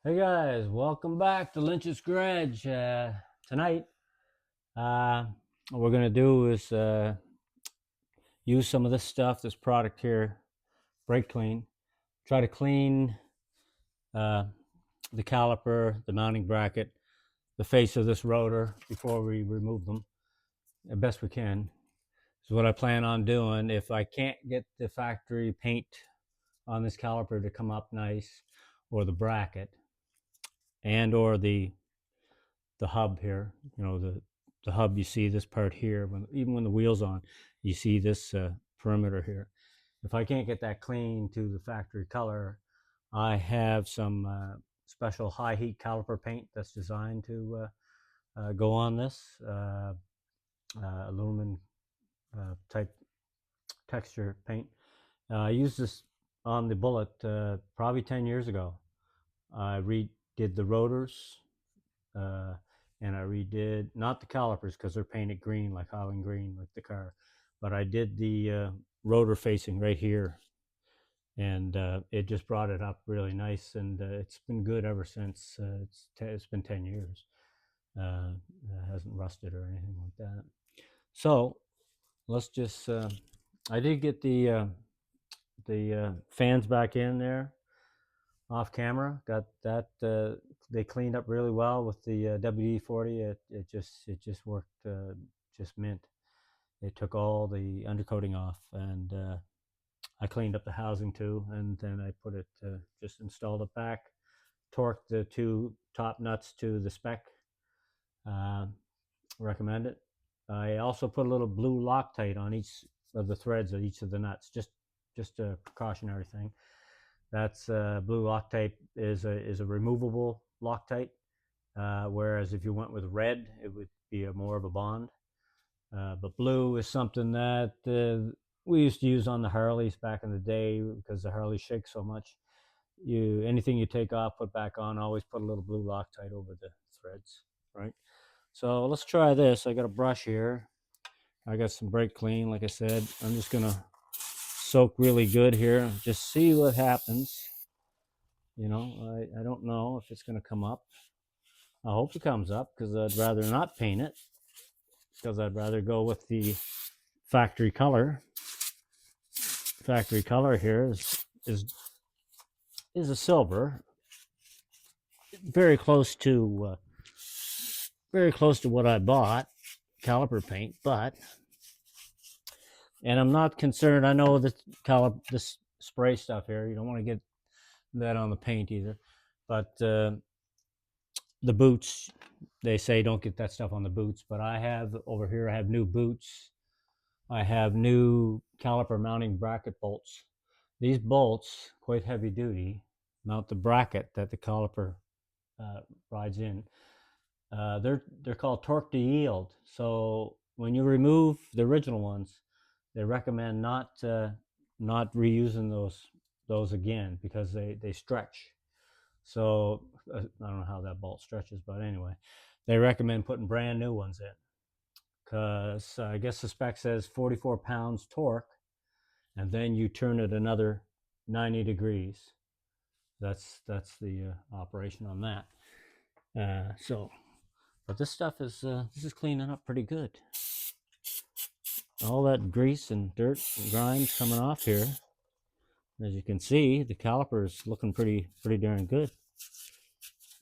Hey guys, welcome back to Lynch's Garage. Tonight, what we're gonna do is use some of this stuff, this product here, Brakleen. Try to clean uh, the caliper, the mounting bracket, the face of this rotor before we remove them as best we can. This is what I plan on doing. If I can't get the factory paint on this caliper to come up nice, or the bracket, and or the hub here, the hub, you see this part here, even when the wheel's on, you see this perimeter here. If I can't get that clean to the factory color, I have some special high heat caliper paint that's designed to go on this aluminum type texture paint. I used this on the Bullet probably 10 years ago. I redid the rotors, and I redid not the calipers because they're painted green, like Highland green, like the car, but I did the rotor facing right here, and it just brought it up really nice, and it's been good ever since. It's been 10 years. It hasn't rusted or anything like that. So let's just. I did get the fans back in there off camera. Got that. They cleaned up really well with the WD-40. It just worked just mint. They took all the undercoating off, and I cleaned up the housing too, and then I put it just installed it back, torqued the two top nuts to the spec. Recommend it. I also put a little blue Loctite on each of the threads of each of the nuts, just a precautionary thing. That's blue Loctite is a removable Loctite, whereas if you went with red, it would be more of a bond. But blue is something that we used to use on the Harleys back in the day because the Harley shakes so much. Anything you take off, put back on, always put a little blue Loctite over the threads, right? So let's try this. I got a brush here. I got some Brakleen, like I said. I'm just gonna soak really good here. Just see what happens. I don't know if it's gonna come up. I hope it comes up because I'd rather not paint it, because I'd rather go with the factory color. Factory color here is a silver, very close to what I bought, caliper paint. And I'm not concerned. I know that this spray stuff here, you don't want to get that on the paint either. But the boots, they say don't get that stuff on the boots. But I have over here, I have new boots. I have new caliper mounting bracket bolts. These bolts, quite heavy duty, mount the bracket that the caliper rides in. They're called torque to yield. So when you remove the original ones, they recommend not reusing those again because they stretch. So I don't know how that bolt stretches, but anyway, they recommend putting brand new ones in because I guess the spec says 44 pounds torque, and then you turn it another 90 degrees. That's the operation on that. But this stuff is cleaning up pretty good. All that grease and dirt and grimes coming off here. As you can see, the caliper is looking pretty darn good.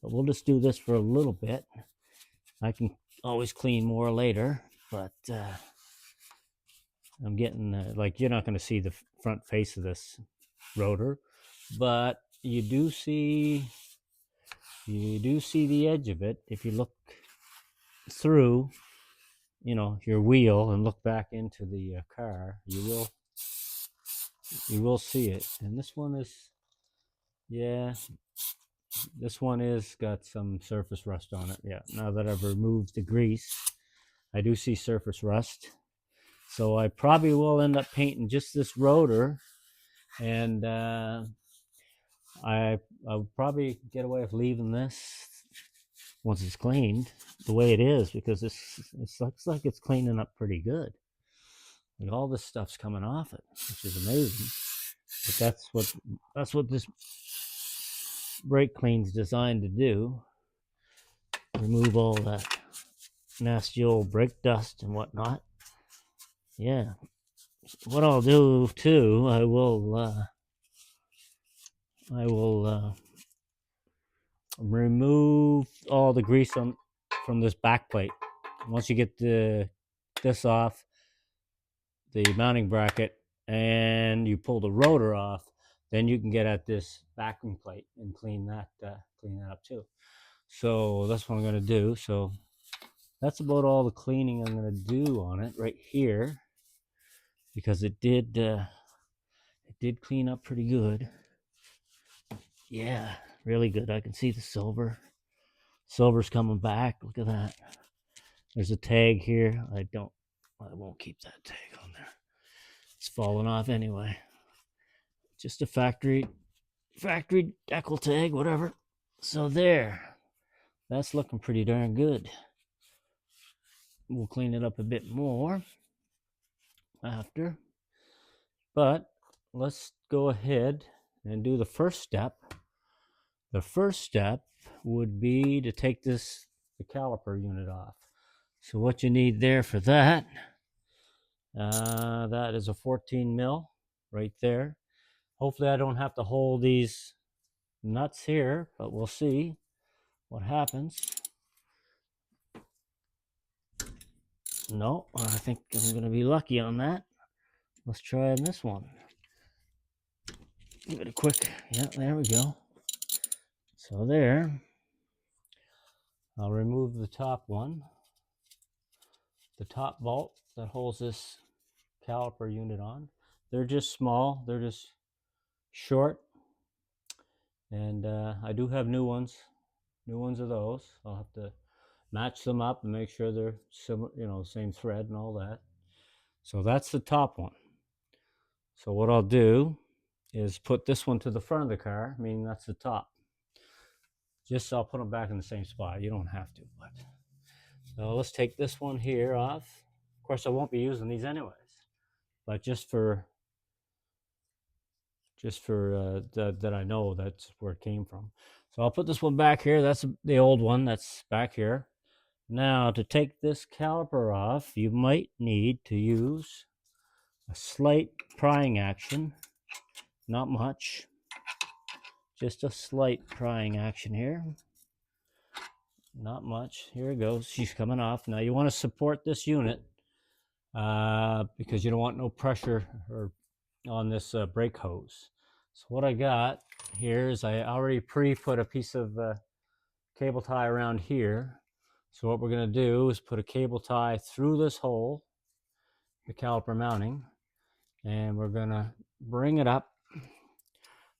But we'll just do this for a little bit. I can always clean more later, but I'm getting like, you're not going to see the front face of this rotor, but you do see the edge of it if you look through your wheel and look back into the car. You will see it. And this one is got some surface rust on it. Yeah, now that I've removed the grease, I do see surface rust. So I probably will end up painting just this rotor, and I'll probably get away with leaving this once it's cleaned the way it is, because it looks like it's cleaning up pretty good. Like all this stuff's coming off it, which is amazing. But that's what brake clean's designed to do. Remove all that nasty old brake dust and whatnot. Yeah. What I'll do too, I will remove all the grease from this back plate. Once you get this off the mounting bracket and you pull the rotor off, then you can get at this vacuum plate and clean that up too. So that's what I'm going to do. So that's about all the cleaning I'm going to do on it right here, because it did clean up pretty good. Yeah, really good. I can see the silver. Silver's coming back. Look at that. There's a tag here. I won't keep that tag on there. It's falling off anyway. Just a factory decal tag, whatever. So there. That's looking pretty darn good. We'll clean it up a bit more after. But let's go ahead and do the first step. The first step would be to take the caliper unit off. So what you need there for that, that is a 14 mil right there. Hopefully I don't have to hold these nuts here, but we'll see what happens. No, I think I'm going to be lucky on that. Let's try on this one. Give it a quick, yeah, there we go. So there, I'll remove the top one, the top bolt that holds this caliper unit on. They're just small, they're just short, and I do have new ones of those. I'll have to match them up and make sure they're similar, same thread and all that. So that's the top one. So what I'll do is put this one to the front of the car, meaning that's the top. Just so I'll put them back in the same spot. You don't have to, but so let's take this one here off. Of course, I won't be using these anyways, but just for that I know that's where it came from. So I'll put this one back here. That's the old one that's back here. Now, to take this caliper off, you might need to use a slight prying action. Not much. Just a slight prying action here. Not much. Here it goes. She's coming off. Now, you want to support this unit because you don't want no pressure on this brake hose. So what I got here is I already put a piece of cable tie around here. So what we're going to do is put a cable tie through this hole, the caliper mounting, and we're going to bring it up,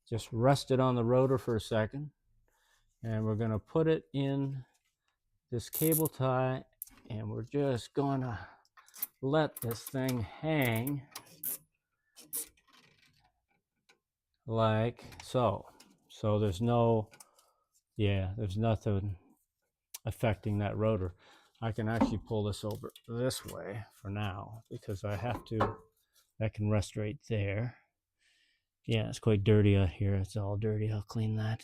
just rest it on the rotor for a second, and we're going to put it in this cable tie, and we're just going to let this thing hang like so. So there's nothing affecting that rotor. I can actually pull this over this way for now because that can rest right there. Yeah, it's quite dirty out here. It's all dirty. I'll clean that.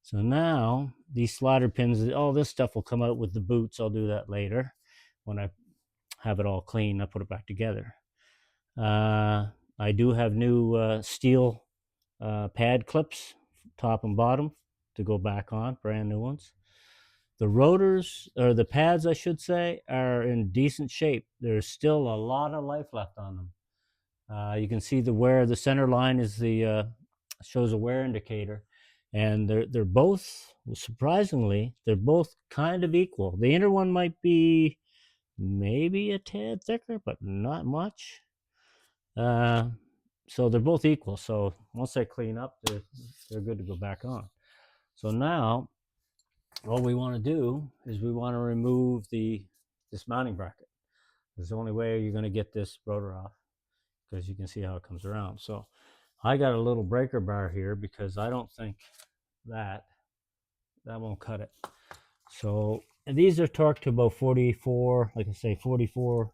So now these slider pins, all this stuff will come out with the boots. I'll do that later when I have it all clean. I put it back together. I do have new steel pad clips, top and bottom, to go back on, brand new ones. The rotors, or the pads I should say, are in decent shape. There's still a lot of life left on them. You can see the wear. The center line is shows a wear indicator, and they're both, surprisingly, they're both kind of equal. The inner one might be maybe a tad thicker, but not much. So they're both equal. So once they clean up, they're good to go back on. So now what we want to do is we want to remove this mounting bracket. It's the only way you're going to get this rotor off, because you can see how it comes around. So I got a little breaker bar here because I don't think that won't cut it. So, and these are torqued to about 44, like I say, 44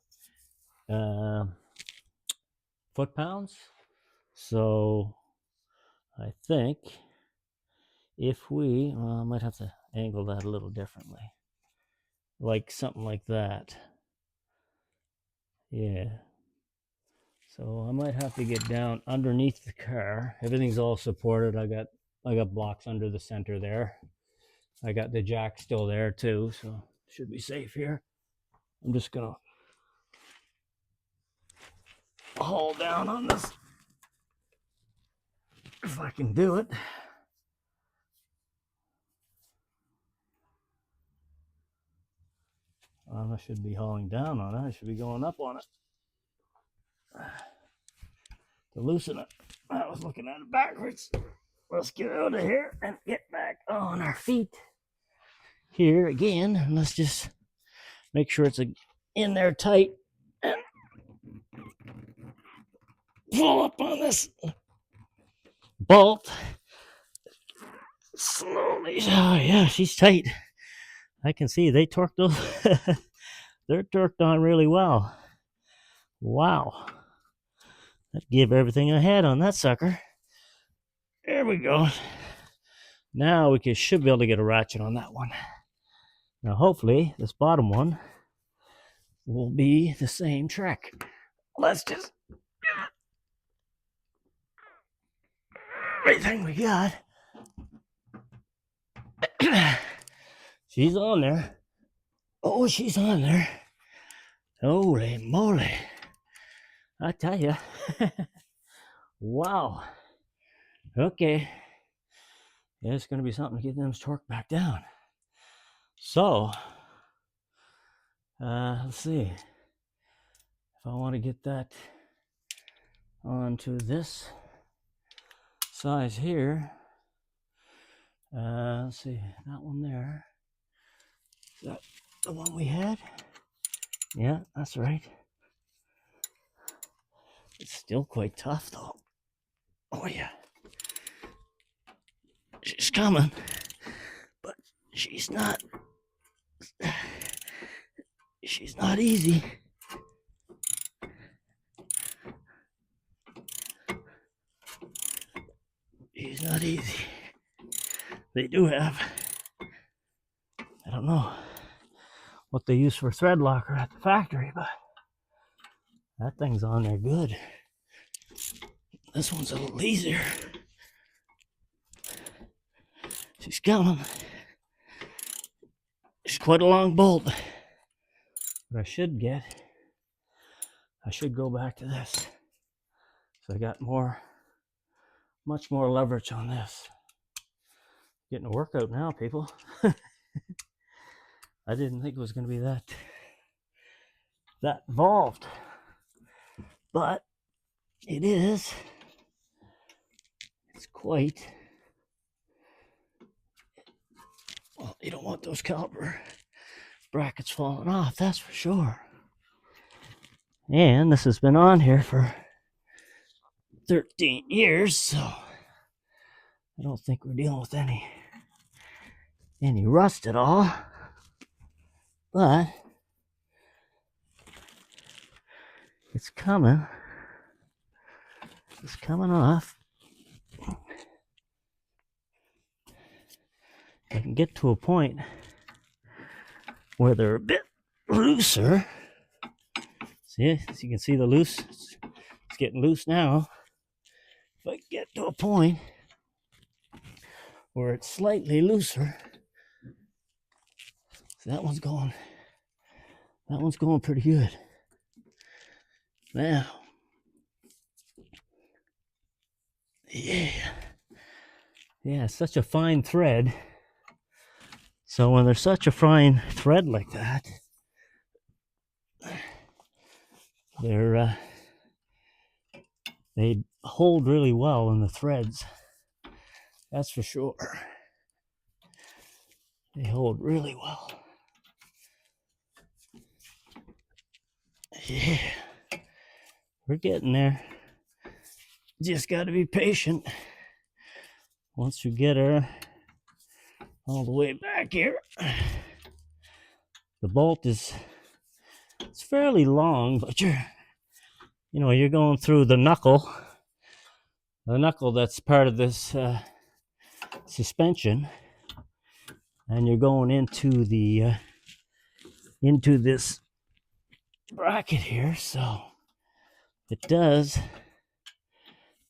foot-pounds. So I think if we, I might have to angle that a little differently, like something like that. Yeah. So I might have to get down underneath the car. Everything's all supported. I got blocks under the center there. I got the jack still there too, so should be safe here. I'm just gonna haul down on this if I can do it. I should be hauling down on it. I should be going up on it to loosen it. I was looking at it backwards. Let's get out of here and get back on our feet here again. And let's just make sure it's in there tight and pull up on this bolt slowly. Oh yeah, she's tight. I can see they torqued those. They're torqued on really well. Wow. That gave everything I had on that sucker. There we go. Now we should be able to get a ratchet on that one. Now hopefully this bottom one will be the same trick. Let's just everything we got. She's on there. Oh, she's on there. Holy moly. I tell you. Wow. Okay. Yeah, it's going to be something to get them torqued back down. So, let's see. If I want to get that onto this size here, let's see, that one there. Is that the one we had? Yeah, that's right. It's still quite tough though. Oh yeah. She's coming, but she's not easy. She's not easy. They do have, I don't know what they use for thread locker at the factory, but that thing's on there good. This one's a little easier. She's coming. It's quite a long bolt. What I should go back to this. So I got much more leverage on this. Getting a workout now, people. I didn't think it was going to be that involved, but it is. It's quite. Well, you don't want those caliper brackets falling off, that's for sure. And this has been on here for 13 years, so I don't think we're dealing with any rust at all. But it's coming. It's coming off. I can get to a point where they're a bit looser. See, as you can see the loose, it's getting loose now. If I get to a point where it's slightly looser, so that one's going pretty good. Now, yeah, it's such a fine thread. So when there's such a fine thread like that, they hold really well in the threads. That's for sure. They hold really well. Yeah, we're getting there. Just got to be patient. Once you get her all the way back here, the bolt it's fairly long, but you're going through the knuckle that's part of this suspension, and you're going into the into this bracket here, so it does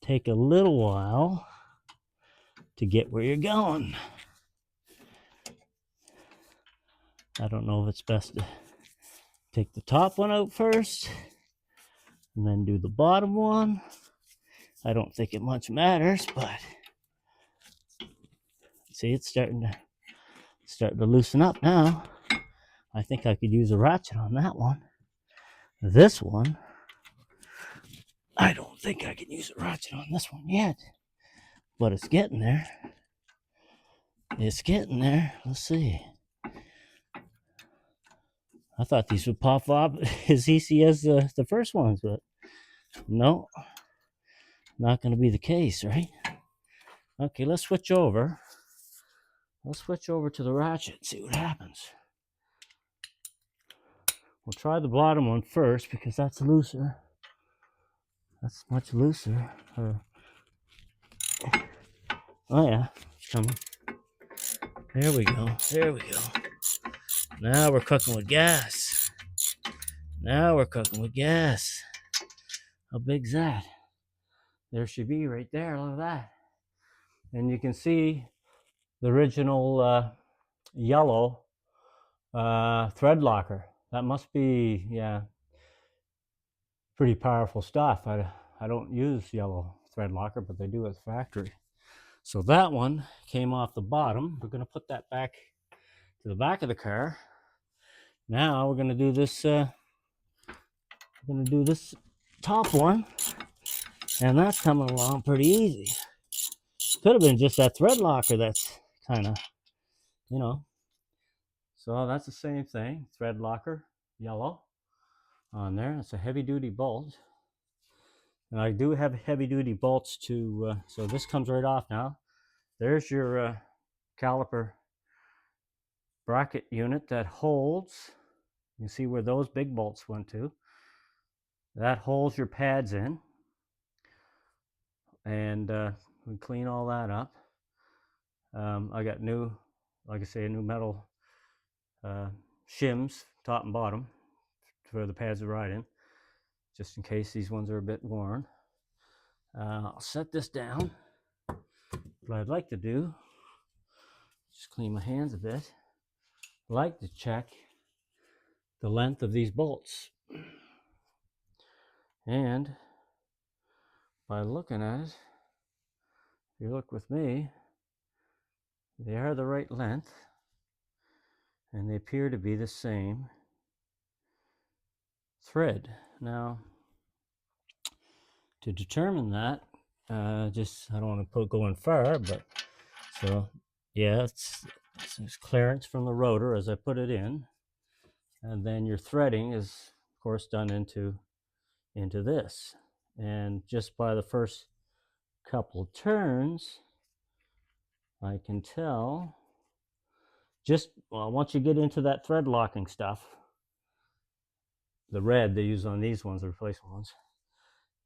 take a little while to get where you're going. I don't know if it's best to take the top one out first and then do the bottom one. I don't think it much matters, but see, it's starting to loosen up now. I think I could use a ratchet on that one. This one, I don't think I can use a ratchet on this one yet, but it's getting there. It's getting there. Let's see. I thought these would pop off as easy as the first ones, but no, not going to be the case, right? Okay, let's switch over. Let's switch over to the ratchet and see what happens. We'll try the bottom one first because that's looser. That's much looser. Oh yeah, it's coming. There we go. There we go. Now we're cooking with gas. Now we're cooking with gas. How big's that? There she be right there. Look at that. And you can see the original yellow thread locker. That must be, yeah, pretty powerful stuff. I don't use yellow thread locker, but they do at the factory. So that one came off the bottom. We're going to put that back to the back of the car. Now we're going to do this. Top one, and that's coming along pretty easy. Could have been just that thread locker that's kind of, you know. So that's the same thing. Thread locker, yellow on there. It's a heavy duty bolt. And I do have heavy duty bolts to, so this comes right off now. There's your caliper bracket unit that holds. You can see where those big bolts went to. That holds your pads in. And we clean all that up. I got new, like I say, new metal shims, top and bottom, for the pads to ride in, just in case these ones are a bit worn. I'll set this down. What I'd like to do, just clean my hands a bit. I like to check the length of these bolts. And by looking at it, if you look with me, they are the right length, and they appear to be the same thread. Now, to determine that, I don't want to go in far, but so yeah, it's clearance from the rotor as I put it in, and then your threading is of course done into this, and just by the first couple of turns I can tell, once you get into that thread locking stuff, the red they use on these ones, the replacement ones,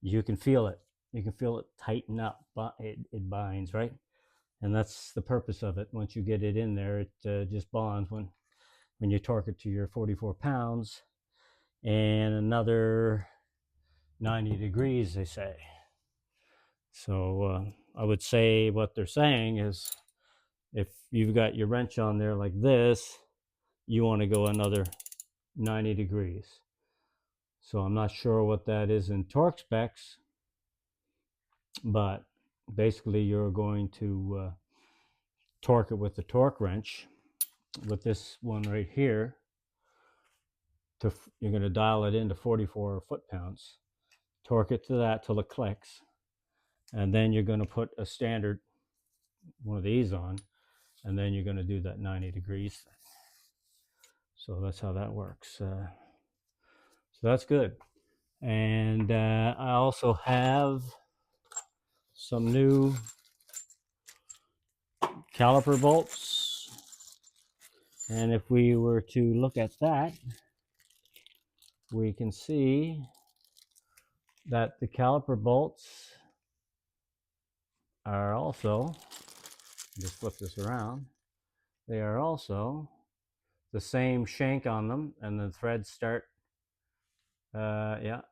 you can feel it. You can feel it tighten up, but it binds, right? And that's the purpose of it. Once you get it in there, it just bonds when you torque it to your 44 pounds and another 90 degrees, they say. So I would say what they're saying is if you've got your wrench on there like this, you want to go another 90 degrees. So I'm not sure what that is in torque specs, but basically you're going to torque it with the torque wrench with this one right here. You're going to dial it into 44 foot-pounds, torque it to that till it clicks, and then you're going to put a standard one of these on, and then you're going to do that 90 degrees thing. So that's how that works. So that's good. And I also have some new caliper bolts, and if we were to look at that, we can see that the caliper bolts are also Just flip this around. They are also the same shank on them, and the threads start, yeah,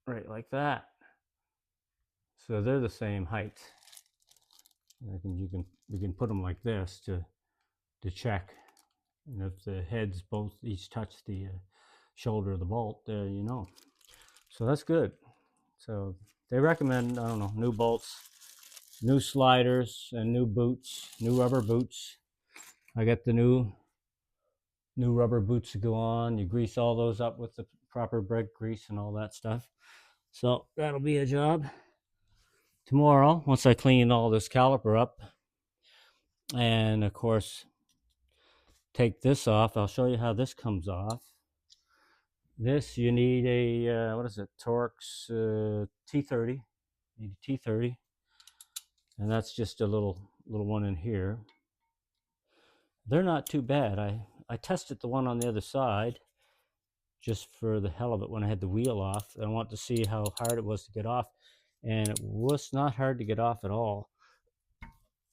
right like that. So they're the same height. We can put them like this to check, and if the heads both each touch the shoulder of the bolt, there you know. So that's good. So they recommend, I don't know, new bolts, new sliders, and new boots, new rubber boots. I got the new rubber boots to go on. You grease all those up with the proper brake grease and all that stuff. So that'll be a job. Tomorrow, once I clean all this caliper up, and of course take this off, I'll show you how this comes off. This, you need a, what is it, Torx T30. You need a T30. And that's just a little one in here. They're not too bad. I tested the one on the other side just for the hell of it when I had the wheel off. I wanted to see how hard it was to get off, and it was not hard to get off at all.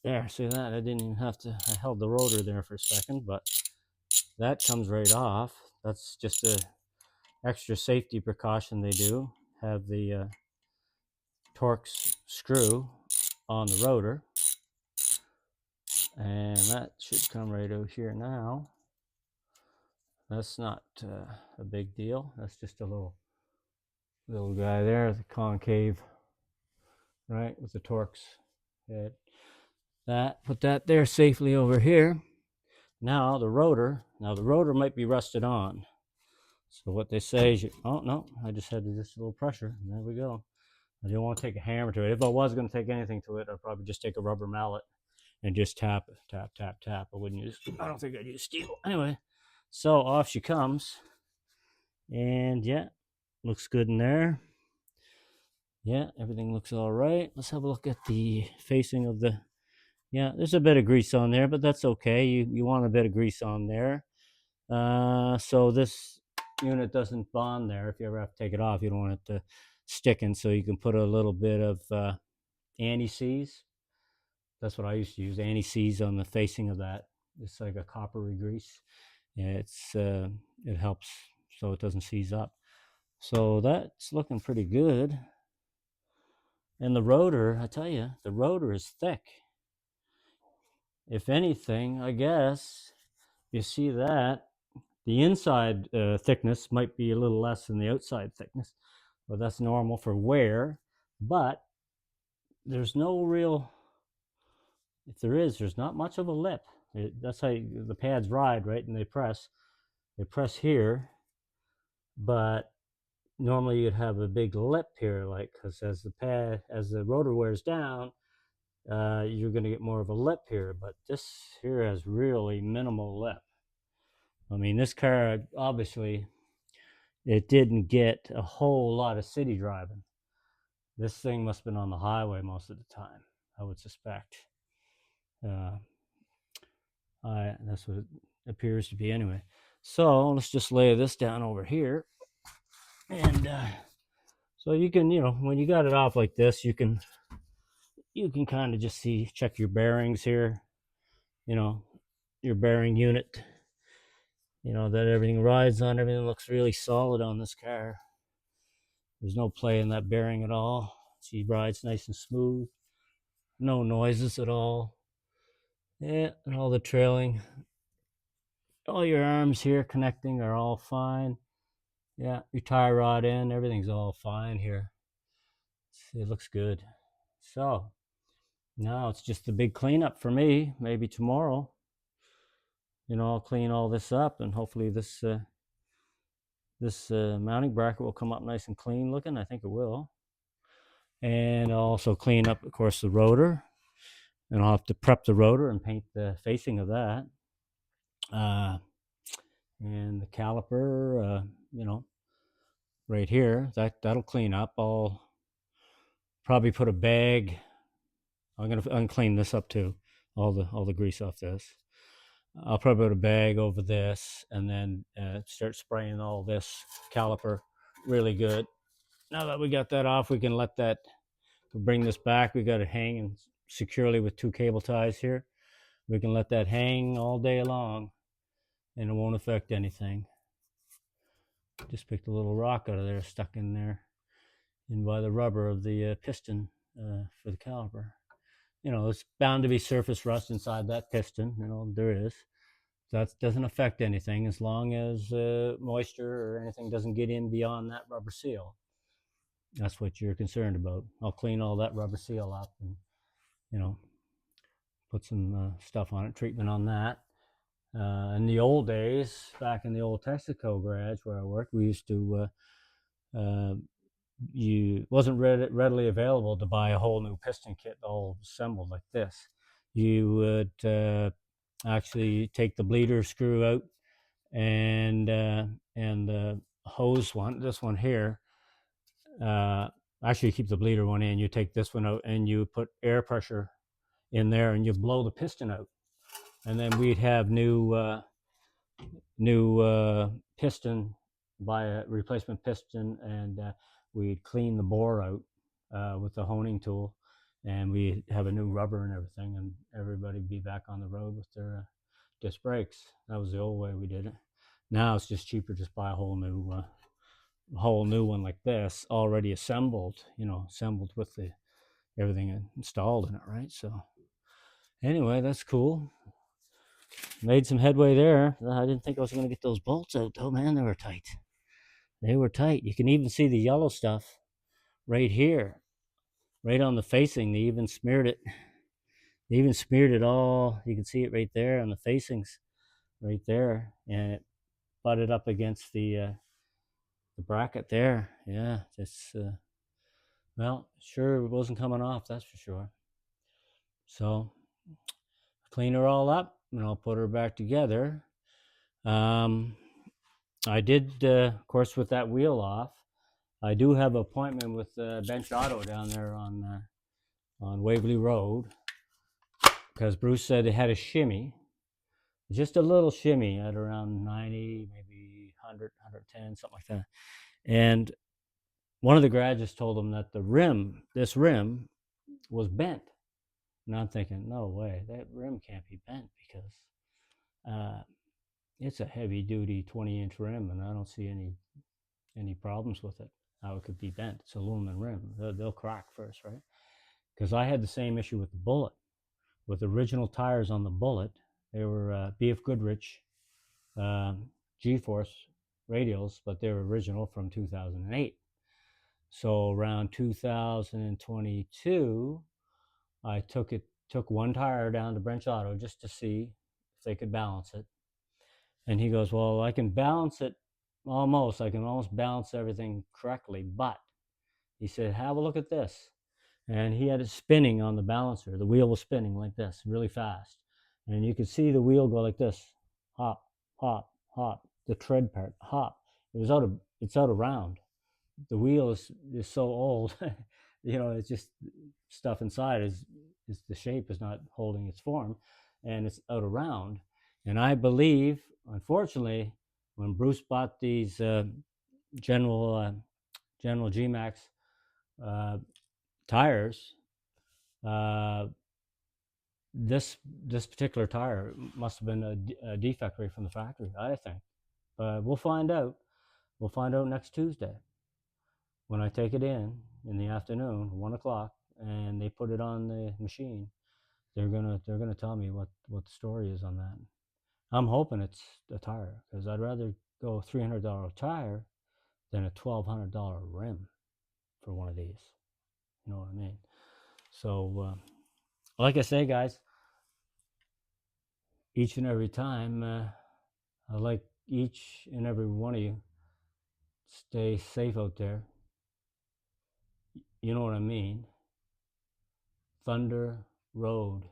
There, see that? I didn't even have to, I held the rotor there for a second, but that comes right off. That's just a extra safety precaution they do. Have the Torx screw on the rotor, and that should come right out here now. That's not a big deal. That's just a little guy there, the concave, right, with the Torx head. Put that there safely over here. Now the rotor might be rusted on. So what they say is, oh no, I just had just a little pressure, and there we go. I don't want to take a hammer to it. If I was going to take anything to it, I'd probably just take a rubber mallet and just tap it, tap, tap, tap. I don't think I'd use steel. Anyway, so off she comes. And yeah, looks good in there. Yeah, everything looks all right. Let's have a look at the facing of the, yeah, there's a bit of grease on there, but that's okay. You want a bit of grease on there. So this unit doesn't bond there. If you ever have to take it off, you don't want it to stick in, so you can put a little bit of anti-seize. That's what I used to use, anti-seize on the facing of that. It's like a coppery grease. It's it helps so it doesn't seize up. So that's looking pretty good. And the rotor, I tell you, the rotor is thick. If anything, I guess, you see that, the inside thickness might be a little less than the outside thickness, but that's normal for wear. But there's no real, if there is, there's not much of a lip. That's how the pads ride, right? And they press here, but normally you'd have a big lip here, like, because as the rotor wears down, you're going to get more of a lip here. But this here has really minimal lip. I mean, this car, obviously, it didn't get a whole lot of city driving. This thing must have been on the highway most of the time, I would suspect. That's what it appears to be anyway. So let's just lay this down over here. And so you can, when you got it off like this, you can kind of just check your bearings here, your bearing unit, that everything rides on. Everything looks really solid on this car. There's no play in that bearing at all. She rides nice and smooth, no noises at all. Yeah, and all the trailing, all your arms here connecting are all fine. Yeah, your tie rod in, everything's all fine here. It looks good. So now it's just a big cleanup for me. Maybe tomorrow, I'll clean all this up, and hopefully this mounting bracket will come up nice and clean looking. I think it will. And I'll also clean up, of course, the rotor, and I'll have to prep the rotor and paint the facing of that. And the caliper, right here, that'll clean up. I'll probably put a bag. I'm gonna clean this up too, all the grease off this. I'll probably put a bag over this, and then start spraying all this caliper really good. Now that we got that off, we can bring this back. We got it hanging securely with 2 cable ties here. We can let that hang all day long and it won't affect anything. Just picked a little rock out of there, stuck in there, in by the rubber of the piston for the caliper. It's bound to be surface rust inside that piston. There is. That doesn't affect anything as long as moisture or anything doesn't get in beyond that rubber seal. That's what you're concerned about. I'll clean all that rubber seal up and, put some stuff on it, treatment on that. In the old days, back in the old Texaco garage where I worked, we used to, wasn't readily available to buy a whole new piston kit all assembled like this. You would actually take the bleeder screw out and the hose one, this one here. Actually, keep the bleeder one in. You take this one out and you put air pressure in there and you blow the piston out, and then we'd have new piston, buy a replacement piston, and we'd clean the bore out with the honing tool, and we have a new rubber and everything, and everybody'd be back on the road with their disc brakes. That was the old way we did it. Now it's just cheaper, just buy a whole new one like this, already assembled, assembled with the everything installed in it, right? So anyway, that's cool. Made some headway there. I didn't think I was going to get those bolts out, though, man. They were tight. They were tight. You can even see the yellow stuff right here, right on the facing. They even smeared it. They even smeared it all. You can see it right there on the facings, right there, and it butted up against the bracket there. Yeah, it's well, sure it wasn't coming off. That's for sure. So clean her all up, and I'll put her back together. I did, of course, with that wheel off. I do have an appointment with Bench Auto down there on Waverly Road, because Bruce said it had a shimmy, just a little shimmy at around 90, maybe 100, 110, something like that. And one of the garages told him that this rim, was bent. And I'm thinking, no way, that rim can't be bent, because it's a heavy-duty 20-inch rim, and I don't see any problems with it, how it could be bent. It's aluminum rim. They'll crack first, right? Because I had the same issue with the Bullet. With original tires on the Bullet, they were BF Goodrich G-Force radials, but they were original from 2008. So around 2022, I took one tire down to Bench Auto just to see if they could balance it. And he goes, well, I can balance it almost. I can almost balance everything correctly. But he said, have a look at this. And he had it spinning on the balancer. The wheel was spinning like this, really fast. And you could see the wheel go like this. Hop, hop, hop. The tread part, hop. It's out of round. The wheel is so old. It's just stuff inside is the shape is not holding its form, and it's out of round. And I believe, unfortunately, when Bruce bought these General G-Max tires, this particular tire must have been a defect right from the factory, I think. But we'll find out. We'll find out next Tuesday when I take it in the afternoon, 1 o'clock, and they put it on the machine. They're gonna tell me what the story is on that. I'm hoping it's a tire, because I'd rather go $300 tire than a $1,200 rim for one of these. You know what I mean? So, like I say, guys, each and every time, I like each and every one of you stay safe out there. You know what I mean? Thunder Road.